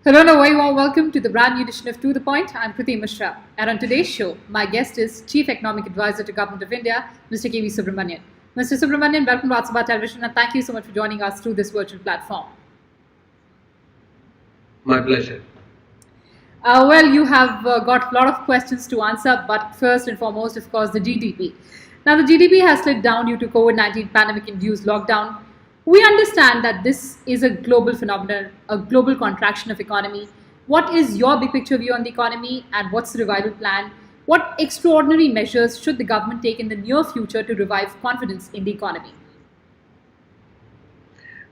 Hello and a very warm welcome to the brand new edition of To The Point. I'm Kriti Mishra, and on today's show, my guest is Chief Economic Advisor to Government of India, Mr. K.V. Subramanian. Mr. Subramanian, welcome to ATBAR Television, and thank you so much for joining us through this virtual platform. My pleasure. Well, you have got a lot of questions to answer, but first and foremost, of course, the GDP. Now, the GDP has slid down due to COVID-19 pandemic-induced lockdown. We understand that this is a global phenomenon, a global contraction of economy. What is your big picture view on the economy, and what's the revival plan? What extraordinary measures should the government take in the near future to revive confidence in the economy?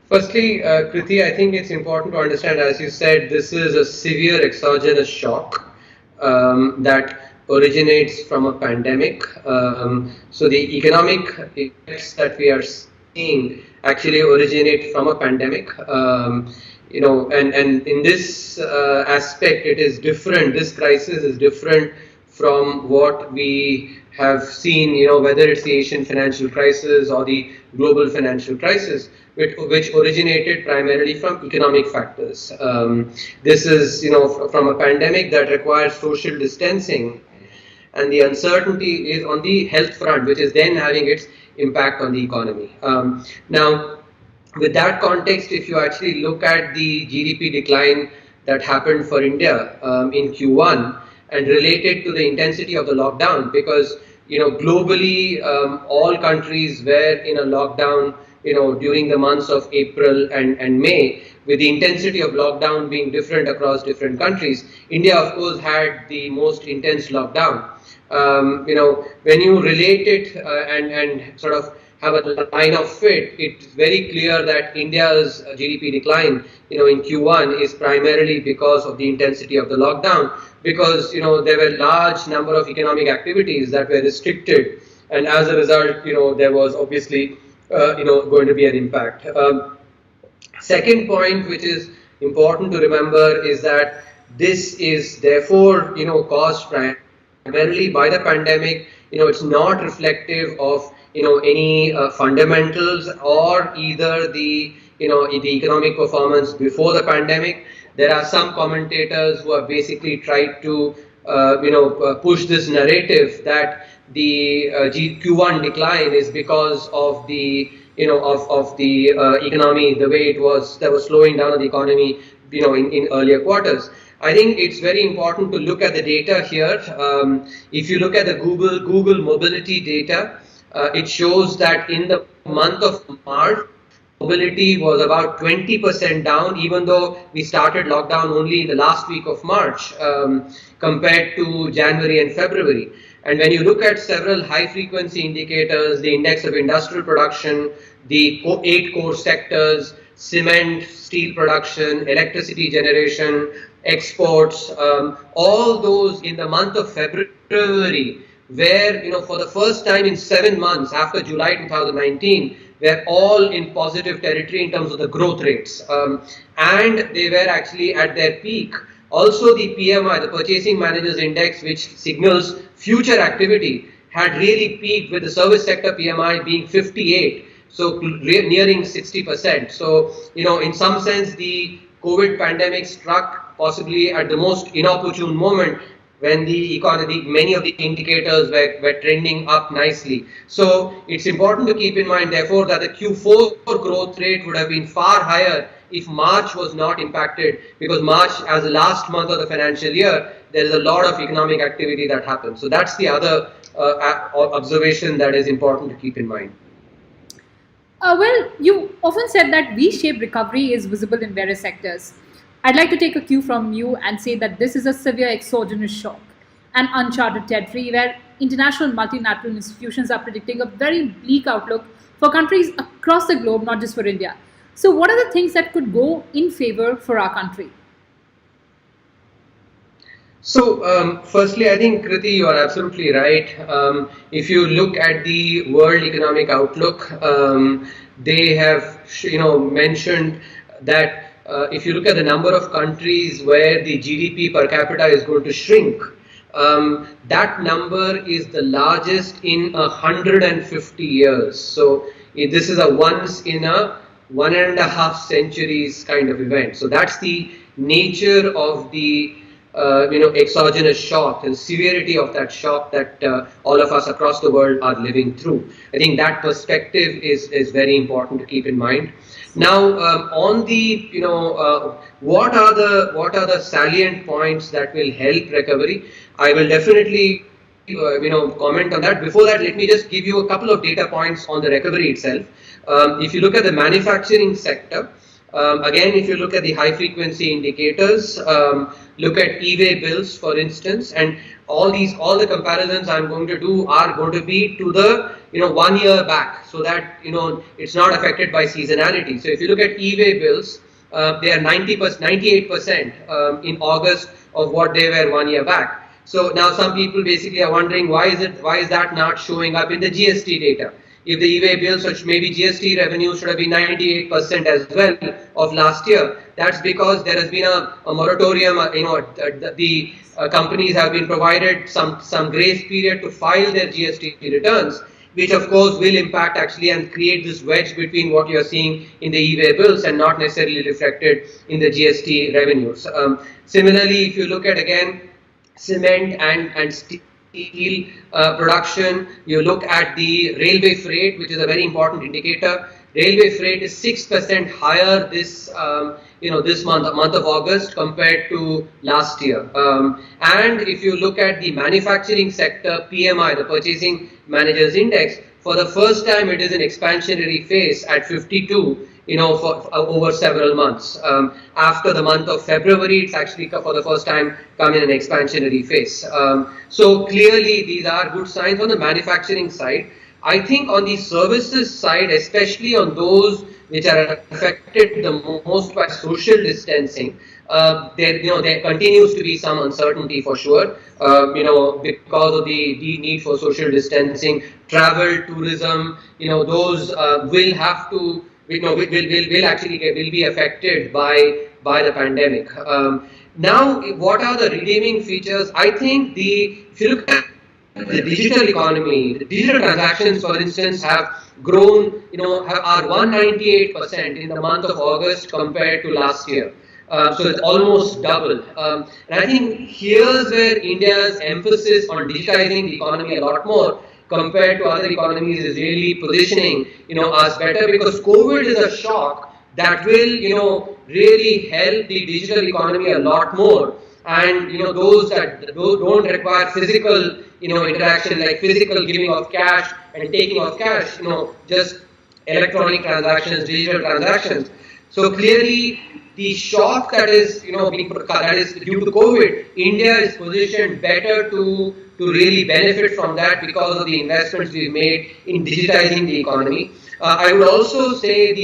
Firstly, Kriti, I think it's important to understand, as you said, this is a severe exogenous shock that originates from a pandemic. So the economic effects that we are seeing actually originate from a pandemic. And in this aspect, it is different. This crisis is different from what we have seen, whether it's the Asian financial crisis or the global financial crisis, which originated primarily from economic factors. This is, from a pandemic that requires social distancing, and the uncertainty is on the health front, which is then having its impact on the economy. Now, with that context, if you actually look at the GDP decline that happened for India in Q1 and relate it to the intensity of the lockdown, because globally all countries were in a lockdown during the months of April and May, with the intensity of lockdown being different across different countries. India, of course, had the most intense lockdown. When you relate it and sort of have a line of fit, it's very clear that India's GDP decline, in Q1 is primarily because of the intensity of the lockdown, because, there were large number of economic activities that were restricted, and as a result, there was obviously, going to be an impact. Second point, which is important to remember, is that this is therefore, caused primarily by the pandemic. It's not reflective of any fundamentals or either the the economic performance before the pandemic. There are some commentators who have basically tried to push this narrative that the Q1 decline is because of the of the economy, the way it was, that was slowing down the economy in earlier quarters. I think it's very important to look at the data here. If you look at the Google mobility data, it shows that in the month of March, mobility was about 20% down, even though we started lockdown only in the last week of March compared to January and February. And when you look at several high frequency indicators, the index of industrial production, the 8 core sectors, cement, steel production, electricity generation, exports, all those in the month of February, where for the first time in 7 months after July 2019, were all in positive territory in terms of the growth rates, and they were actually at their peak. Also, the PMI, the Purchasing Managers Index, which signals future activity, had really peaked, with the service sector PMI being 58, so nearing 60%. So, in some sense, the COVID pandemic struck possibly at the most inopportune moment, when the economy, many of the indicators were trending up nicely. So it's important to keep in mind, therefore, that the Q4 growth rate would have been far higher if March was not impacted, because March, as the last month of the financial year, there is a lot of economic activity that happens. So that's the other observation that is important to keep in mind. Well, you often said that V-shaped recovery is visible in various sectors. I'd like to take a cue from you and say that this is a severe exogenous shock, an uncharted territory where international multilateral institutions are predicting a very bleak outlook for countries across the globe, not just for India. So what are the things that could go in favor for our country? So, firstly, I think, Kriti, you are absolutely right. If you look at the World Economic Outlook, they have mentioned that if you look at the number of countries where the GDP per capita is going to shrink, that number is the largest in 150 years. So this is a once in a 1.5 centuries kind of event. So that's the nature of the exogenous shock and severity of that shock that all of us across the world are living through. I think that perspective is very important to keep in mind. Now, on the what are the salient points that will help recovery? I will definitely comment on that. Before that, let me just give you a couple of data points on the recovery itself. If you look at the manufacturing sector, again, if you look at the high frequency indicators, look at e-way bills, for instance, and all the comparisons I'm going to do are going to be to the 1 year back, so that it's not affected by seasonality. So if you look at e-way bills, they are 98% in August of what they were 1 year back. So now some people basically are wondering why is that not showing up in the GST data? If the e-way bills, which maybe GST revenue should have been 98% as well of last year, that's because there has been a moratorium. The companies have been provided some grace period to file their GST returns, which of course will impact actually and create this wedge between what you're seeing in the e-way bills and not necessarily reflected in the GST revenues. Similarly, if you look at again cement and steel production, you look at the railway freight, which is a very important indicator. Railway freight is 6% higher this month of August compared to last year. And if you look at the manufacturing sector PMI, the Purchasing Managers Index, for the first time it is in expansionary phase at 52. For over several months. After the month of February, it's actually for the first time come in an expansionary phase. So clearly, these are good signs on the manufacturing side. I think on the services side, especially on those which are affected the most by social distancing, there continues to be some uncertainty for sure. Because of the need for social distancing, travel, tourism, those will have to. Will be affected by the pandemic. Now, what are the redeeming features? I think if you look at the digital economy, the digital transactions, for instance, have grown, are 198% in the month of August compared to last year. So it's almost double. And I think here's where India's emphasis on digitizing the economy a lot more compared to other economies is really positioning us better, because COVID is a shock that will really help the digital economy a lot more, and those that don't require physical interaction, like physical giving of cash and taking of cash, just electronic transactions, digital transactions. So clearly the shock that is that is due to COVID, India is positioned better to really benefit from that because of the investments we've made in digitizing the economy. I would also say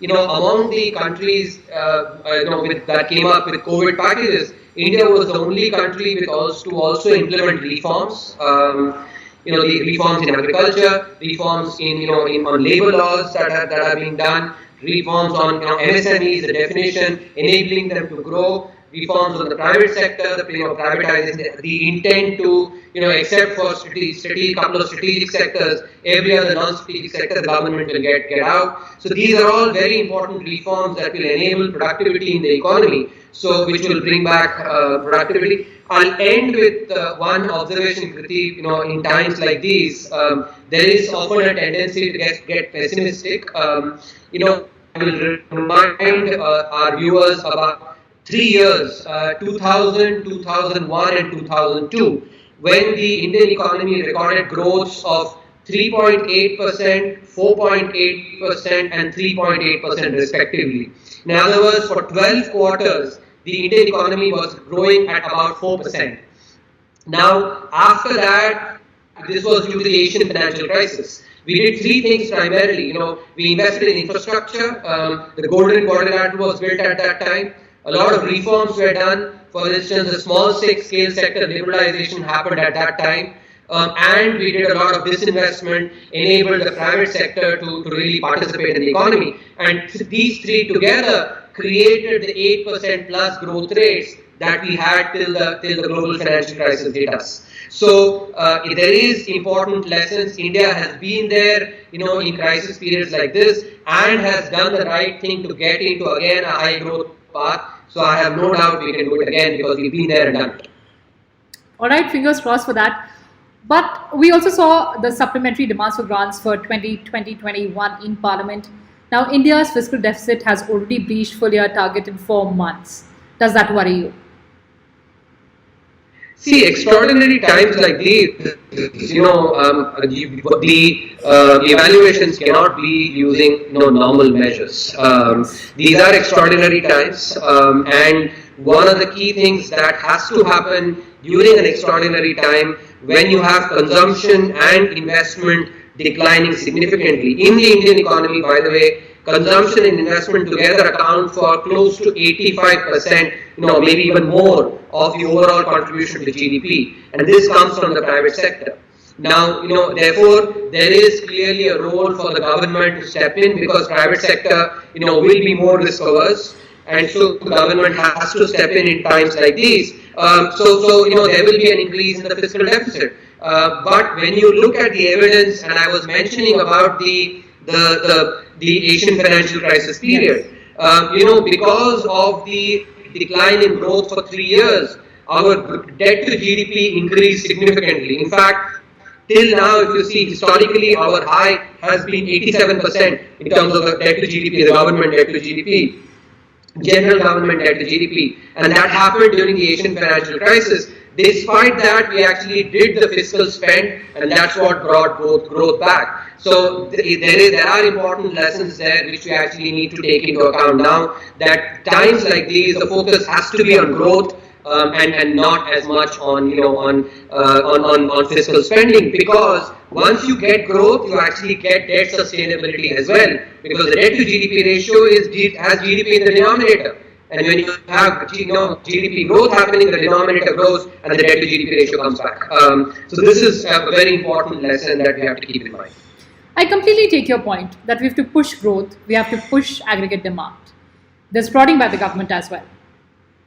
among the countries that came up with COVID packages, India was the only country to also implement reforms. The reforms in agriculture, reforms on labor laws that are being done, reforms on MSMEs, the definition, enabling them to grow, reforms on the private sector, privatizing the intent to, except for couple of strategic sectors, every other non-strategic sector, the government will get out. So these are all very important reforms that will enable productivity in the economy, which will bring back productivity. I'll end with one observation, Kriti. In times like these, there is often a tendency to get pessimistic. I will remind our viewers about 3 years, 2000, 2001 and 2002, when the Indian economy recorded growths of 3.8%, 4.8% and 3.8% respectively. In other words, for 12 quarters, the Indian economy was growing at about 4%. Now, after that, this was due to the Asian financial crisis. We did three things primarily. We invested in infrastructure. The golden quadrilateral was built at that time. A lot of reforms were done. For instance, the small scale sector liberalization happened at that time. And we did a lot of disinvestment, enabled the private sector to really participate in the economy. And these three together created the 8% plus growth rates that we had till the global financial crisis hit us. So there is important lessons. India has been there, in crisis periods like this, and has done the right thing to get into again a high growth path. So I have no doubt we can do it again because we've been there and done it. All right, fingers crossed for that. But we also saw the supplementary demands for grants for 2020-21 in Parliament. Now, India's fiscal deficit has already breached full year target in 4 months. Does that worry you? See, extraordinary times like these, the evaluations cannot be using normal measures. These are extraordinary times, and one of the key things that has to happen during an extraordinary time when you have consumption and investment declining significantly. In the Indian economy, by the way, consumption and investment together account for close to 85%, maybe even more of the overall contribution to GDP, and this comes from the private sector. Now, therefore, there is clearly a role for the government to step in because private sector, will be more risk averse, and so the government has to step in times like these. So there will be an increase in the fiscal deficit. But when you look at the evidence, and I was mentioning about the Asian financial crisis period, because of the decline in growth for 3 years, our debt to GDP increased significantly. In fact, till now, if you see historically, our high has been 87% in terms of the debt to GDP, the government debt to GDP, general government debt to GDP, and that happened during the Asian financial crisis. Despite that, we actually did the fiscal spend, and that's what brought growth back. So there are important lessons there which we actually need to take into account now. That times like these, the focus has to be on growth and not as much on on fiscal spending, because once you get growth, you actually get debt sustainability as well, because the debt to GDP ratio has GDP in the denominator. And when you have GDP growth happening, the denominator grows and the debt to GDP ratio comes back. So this is a very important lesson that we have to keep in mind. I completely take your point that we have to push growth, we have to push aggregate demand. There's prodding by the government as well.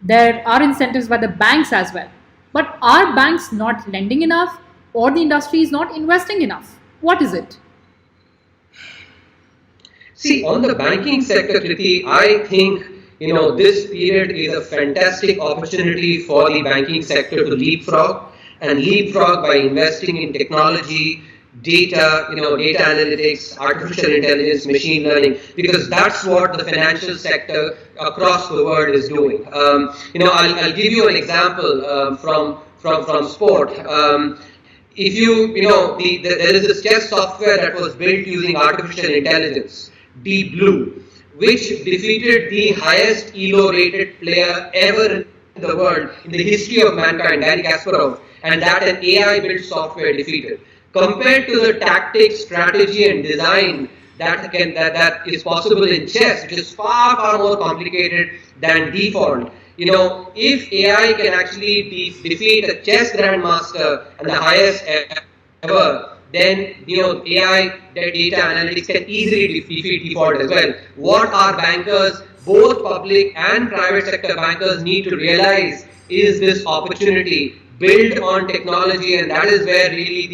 There are incentives by the banks as well. But are banks not lending enough, or the industry is not investing enough? What is it? See, on the banking sector, Kriti, I think this period is a fantastic opportunity for the banking sector to leapfrog by investing in technology, data, data analytics, artificial intelligence, machine learning, because that's what the financial sector across the world is doing. I'll give you an example from sport. If there is this chess software that was built using artificial intelligence, Deep Blue, which defeated the highest ELO rated player ever in the world in the history of mankind, Garry Kasparov, and that an AI built software defeated. Compared to the tactics, strategy, and design that is possible in chess, which is far more complicated than default. If AI can actually defeat a chess grandmaster and the highest ever, then AI data analytics can easily defeat default as well. What our bankers, both public and private sector bankers, need to realize is this opportunity build on technology, and that is where really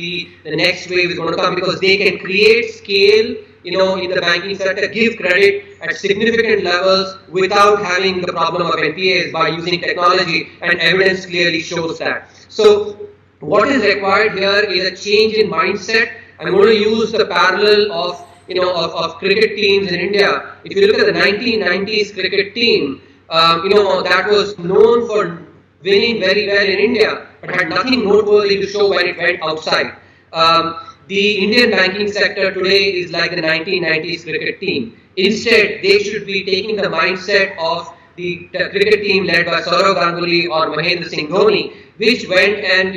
the next wave is going to come, because they can create scale in the banking sector, give credit at significant levels without having the problem of NPAs by using technology, and evidence clearly shows that. So what is required here is a change in mindset. I'm going to use the parallel of cricket teams in India. If you look at the 1990s cricket team, that was known for winning very well in India, but had nothing noteworthy to show when it went outside. The Indian banking sector today is like the 1990s cricket team. Instead, they should be taking the mindset of the cricket team led by Saurav Ganguly or Mahendra Singh Dhoni, which went and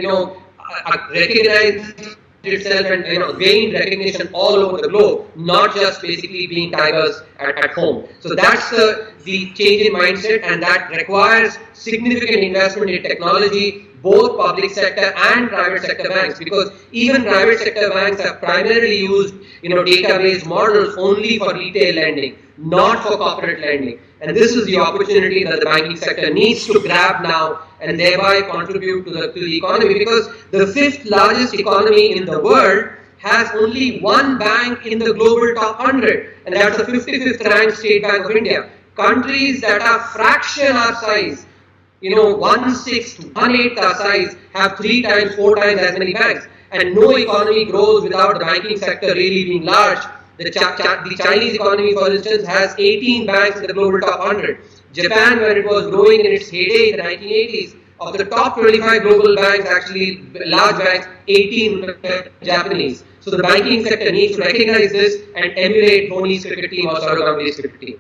recognized itself and gained recognition all over the globe, not just basically being tigers at home. So that's the change in mindset, and that requires significant investment in technology, both public sector and private sector banks, because even private sector banks have primarily used database models only for retail lending, not for corporate lending. And this is the opportunity that the banking sector needs to grab now and thereby contribute to the economy, because the 5th largest economy in the world has only one bank in the global top 100, and that's the 55th ranked State Bank of India. countries that are fraction our size, 1/6, 1/8 our size, have 3 times, 4 times as many banks. And no economy grows without the banking sector really being large. The Chinese economy, for instance, has 18 banks in the global top 100. Japan, when it was growing in its heyday in the 1980s, of the top 25 global banks, actually large banks, 18 were Japanese. So the banking sector needs to recognize this and emulate Dhoni's cricket team or Saurav Ganguly's cricket team.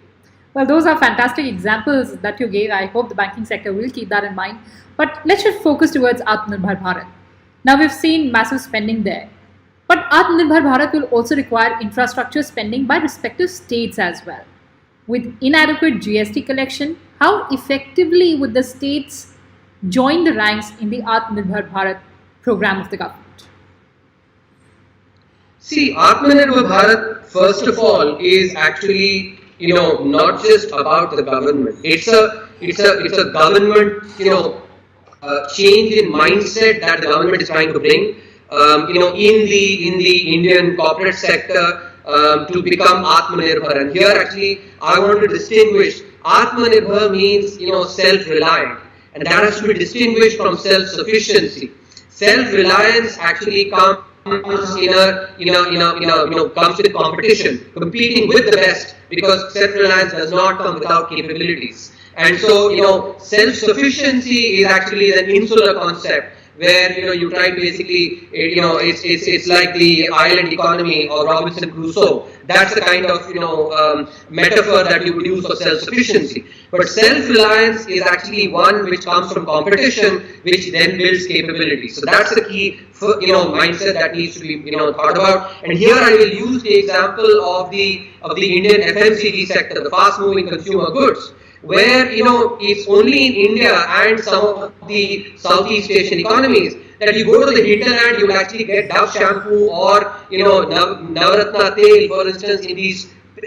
Well, those are fantastic examples that you gave. I hope the banking sector will keep that in mind. But let's shift focus towards Atmanirbhar Bharat. Now we've seen massive spending there. But Atmanirbhar Bharat will also require infrastructure spending by respective states as well. With inadequate GST collection, how effectively would the states join the ranks in the Atmanirbhar Bharat program of the government? See, Atmanirbhar Bharat, first of all, is actually, not just about the government. It's a government, change in mindset that the government is trying to bring, in the Indian corporate sector to become Atmanirbhar. And here, actually, I want to distinguish. Atmanirbhar means, self-reliant, and that has to be distinguished from self-sufficiency. Self-reliance actually comes comes with competition, competing with the best, because self-reliance does not come without capabilities. And so, self-sufficiency is actually an insular concept where, you try to basically, it's like the island economy or Robinson Crusoe. That's the kind of, metaphor that you would use for self-sufficiency. But self-reliance is actually one which comes from competition, which then builds capability. So that's the key, mindset that needs to be, thought about. And here I will use the example of the Indian FMCG sector, the fast-moving consumer goods, where it's only in India and some of the Southeast Asian economies that you go to the hinterland, you will actually get Dove shampoo or Navaratna Tel, for instance, in these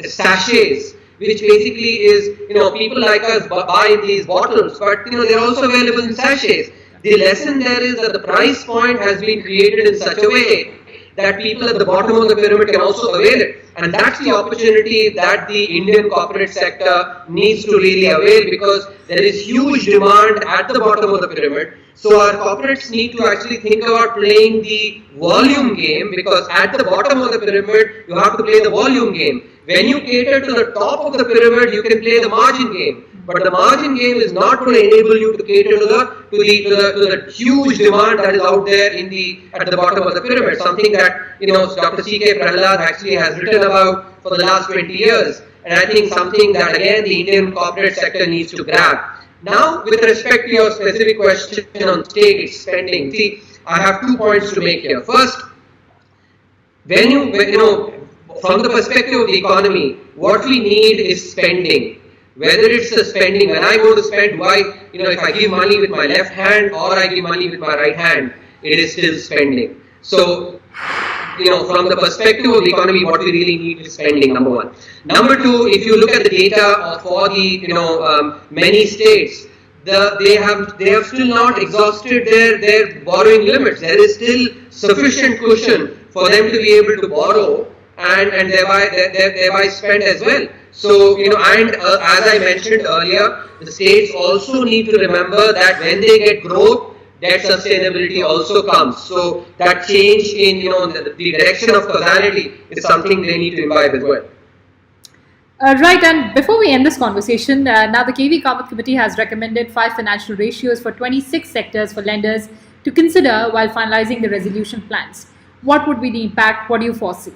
sachets, which basically is people like us buy in these bottles, but they're also available in sachets. The lesson there is that the price point has been created in such a way that people at the bottom of the pyramid can also avail it. And that's the opportunity that the Indian corporate sector needs to really avail, because there is huge demand at the bottom of the pyramid. So our corporates need to actually think about playing the volume game, because at the bottom of the pyramid, you have to play the volume game. When you cater to the top of the pyramid, you can play the margin game. But the margin game is not going to enable you to cater to the huge demand that is out there at the bottom of the pyramid. Something that Dr. C.K. Prahalad actually has written about for the last 20 years, and I think something that again the Indian corporate sector needs to grab. Now, with respect to your specific question on state spending, see, I have 2 points to make here. First, when from the perspective of the economy, what we need is spending. Whether it's the spending, when I go to spend, if I give money with my left hand or I give money with my right hand, it is still spending. So, from the perspective of the economy, what we really need is spending, number one. Number two, if you look at the data for the, many states, they have still not exhausted their borrowing limits. There is still sufficient cushion for them to be able to borrow and thereby spend as well. So, as I mentioned earlier, the states also need to remember that when they get growth, debt sustainability also comes. So, that change in, the direction of causality is something they need to imbibe as well. Right, and before we end this conversation, now the KV Kamath Committee has recommended 5 financial ratios for 26 sectors for lenders to consider while finalizing the resolution plans. What would be the impact? What do you foresee?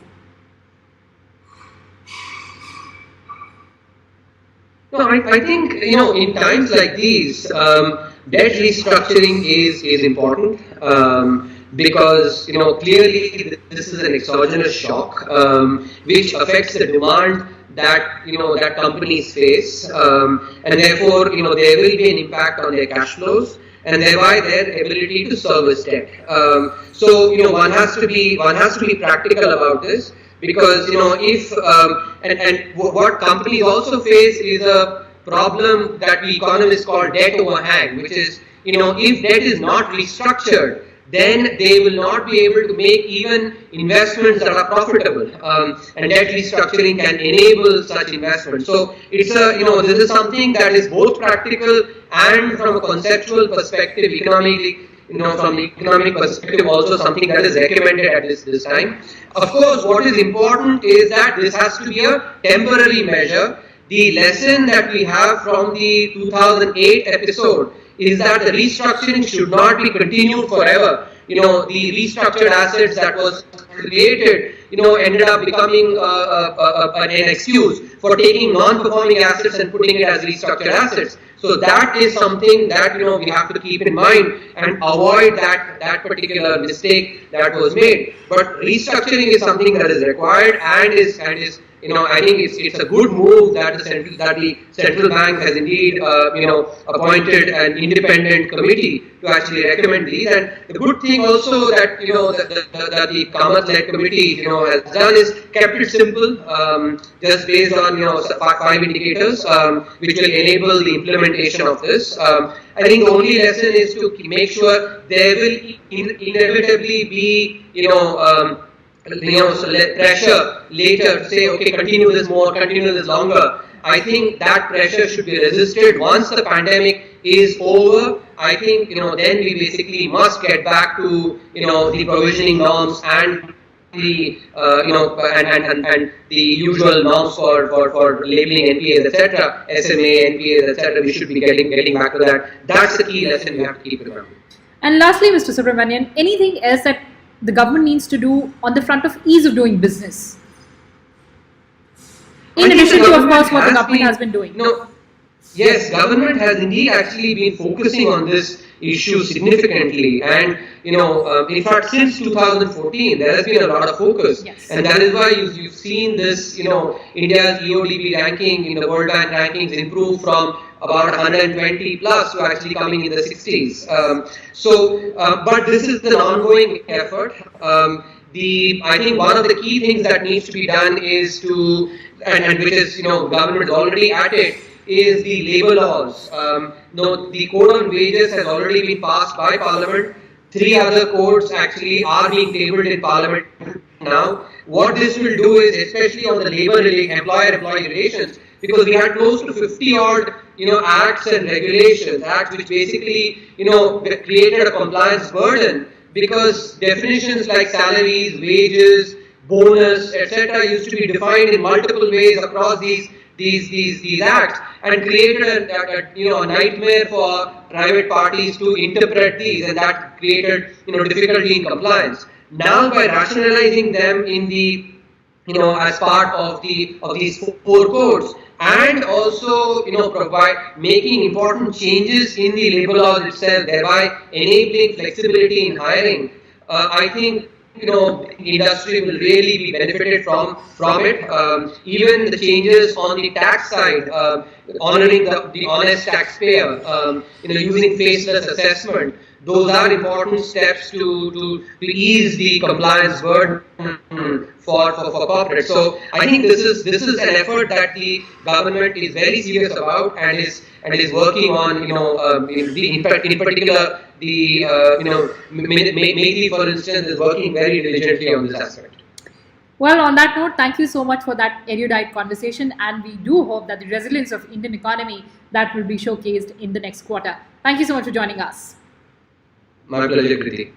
No, I think, in times like these, debt restructuring is important because, clearly this is an exogenous shock which affects the demand that, that companies face, and therefore, there will be an impact on their cash flows and thereby their ability to service debt. So, one has to be practical about this. Because if what companies also face is a problem that we economists call debt overhang, which is if debt is not restructured, then they will not be able to make even investments that are profitable. And debt restructuring can enable such investments. So it's this is something that is both practical and from a conceptual perspective, economically, from the economic perspective, also something that is recommended at this time. Of course, what is important is that this has to be a temporary measure. The lesson that we have from the 2008 episode is that the restructuring should not be continued forever. The restructured assets that was created, ended up becoming an excuse for taking non-performing assets and putting it as restructured assets. So that is something that we have to keep in mind and avoid that particular mistake that was made. But restructuring is something that is required and is I think it's a good move that the central bank has indeed appointed an independent committee to actually recommend these. And the good thing also that that the Kamath-led committee has done is kept it simple, just based on 5 indicators, which will enable the implementation of this. I think the only lesson is to make sure there will inevitably be pressure later to say, okay, continue this more, continue this longer. I think that pressure should be resisted. Once the pandemic is over, I think then we basically must get back to the provisioning norms and the and the usual norms for labeling NPAs, etc., SMA, NPAs, etc. We should be getting back to that. That's the key lesson we have to keep in mind. And lastly, Mr. Subramanian, anything else that the government needs to do on the front of ease of doing business, in addition to, of course, what the government has been doing? Yes, government has indeed actually been focusing on this issue significantly, and in fact, since 2014, there has been a lot of focus, yes. And that is why you've seen this, India's EODB ranking in the World Bank rankings improve from about 120 plus to actually coming in the 60s. But this is an ongoing effort. I think one of the key things that needs to be done is to, and which is, government is already at it, is the labour laws. The code on wages has already been passed by Parliament. 3 other codes actually are being tabled in Parliament now. What this will do is, especially on the employer-employee relations, because we had close to 50 odd acts and regulations, which basically created a compliance burden, because definitions like salaries, wages, bonus, etc. used to be defined in multiple ways across these acts, and created a nightmare for private parties to interpret these, and that created difficulty in compliance. Now, by rationalizing them in the as part of these 4 codes, and also making important changes in the labour laws itself, thereby enabling flexibility in hiring, I think industry will really be benefited from it. Even the changes on the tax side, honoring the honest taxpayer, using faceless assessment, those are important steps to ease the compliance burden for corporates. So I think this is an effort that the government is very serious about and is working on. In particular, the Meghli, for instance, is working very diligently on this aspect. Well, on that note, thank you so much for that erudite conversation, and we do hope that the resilience of Indian economy that will be showcased in the next quarter. Thank you so much for joining us. My pleasure, Kriti.